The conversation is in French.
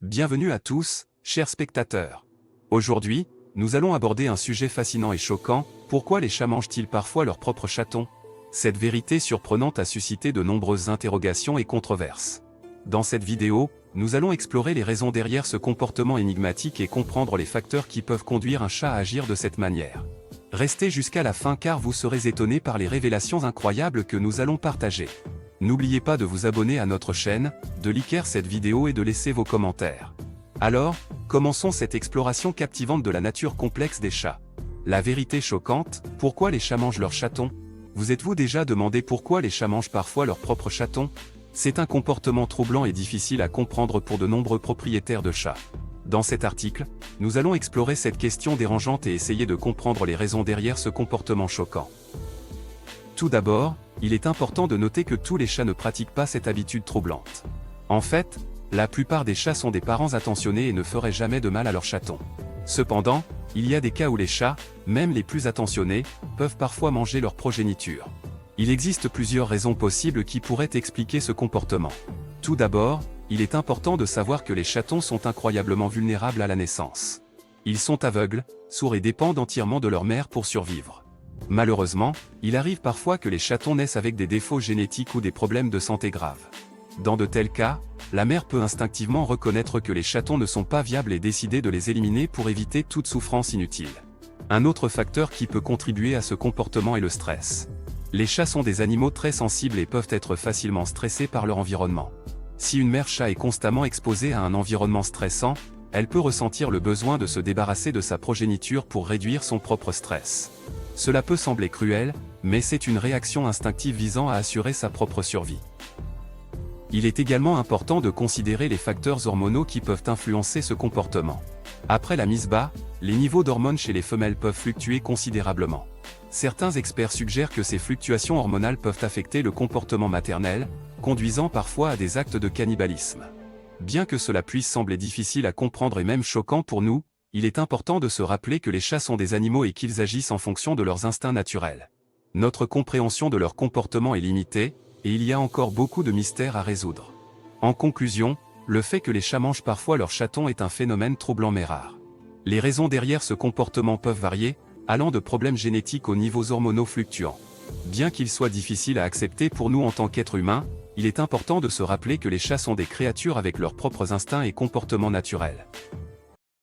Bienvenue à tous, chers spectateurs. Aujourd'hui, nous allons aborder un sujet fascinant et choquant, pourquoi les chats mangent-ils parfois leurs propres chatons? Cette vérité surprenante a suscité de nombreuses interrogations et controverses. Dans cette vidéo, nous allons explorer les raisons derrière ce comportement énigmatique et comprendre les facteurs qui peuvent conduire un chat à agir de cette manière. Restez jusqu'à la fin car vous serez étonnés par les révélations incroyables que nous allons partager. N'oubliez pas de vous abonner à notre chaîne, de liker cette vidéo et de laisser vos commentaires. Alors, commençons cette exploration captivante de la nature complexe des chats. La vérité choquante, pourquoi les chats mangent leurs chatons? Vous êtes-vous déjà demandé pourquoi les chats mangent parfois leurs propres chatons? C'est un comportement troublant et difficile à comprendre pour de nombreux propriétaires de chats. Dans cet article, nous allons explorer cette question dérangeante et essayer de comprendre les raisons derrière ce comportement choquant. Tout d'abord, il est important de noter que tous les chats ne pratiquent pas cette habitude troublante. En fait, la plupart des chats sont des parents attentionnés et ne feraient jamais de mal à leurs chatons. Cependant, il y a des cas où les chats, même les plus attentionnés, peuvent parfois manger leur progéniture. Il existe plusieurs raisons possibles qui pourraient expliquer ce comportement. Tout d'abord, il est important de savoir que les chatons sont incroyablement vulnérables à la naissance. Ils sont aveugles, sourds et dépendent entièrement de leur mère pour survivre. Malheureusement, il arrive parfois que les chatons naissent avec des défauts génétiques ou des problèmes de santé graves. Dans de tels cas, la mère peut instinctivement reconnaître que les chatons ne sont pas viables et décider de les éliminer pour éviter toute souffrance inutile. Un autre facteur qui peut contribuer à ce comportement est le stress. Les chats sont des animaux très sensibles et peuvent être facilement stressés par leur environnement. Si une mère chat est constamment exposée à un environnement stressant, elle peut ressentir le besoin de se débarrasser de sa progéniture pour réduire son propre stress. Cela peut sembler cruel, mais c'est une réaction instinctive visant à assurer sa propre survie. Il est également important de considérer les facteurs hormonaux qui peuvent influencer ce comportement. Après la mise bas, les niveaux d'hormones chez les femelles peuvent fluctuer considérablement. Certains experts suggèrent que ces fluctuations hormonales peuvent affecter le comportement maternel, conduisant parfois à des actes de cannibalisme. Bien que cela puisse sembler difficile à comprendre et même choquant pour nous, il est important de se rappeler que les chats sont des animaux et qu'ils agissent en fonction de leurs instincts naturels. Notre compréhension de leur comportement est limitée, et il y a encore beaucoup de mystères à résoudre. En conclusion, le fait que les chats mangent parfois leurs chatons est un phénomène troublant mais rare. Les raisons derrière ce comportement peuvent varier, allant de problèmes génétiques aux niveaux hormonaux fluctuants. Bien qu'il soit difficile à accepter pour nous en tant qu'êtres humains, il est important de se rappeler que les chats sont des créatures avec leurs propres instincts et comportements naturels.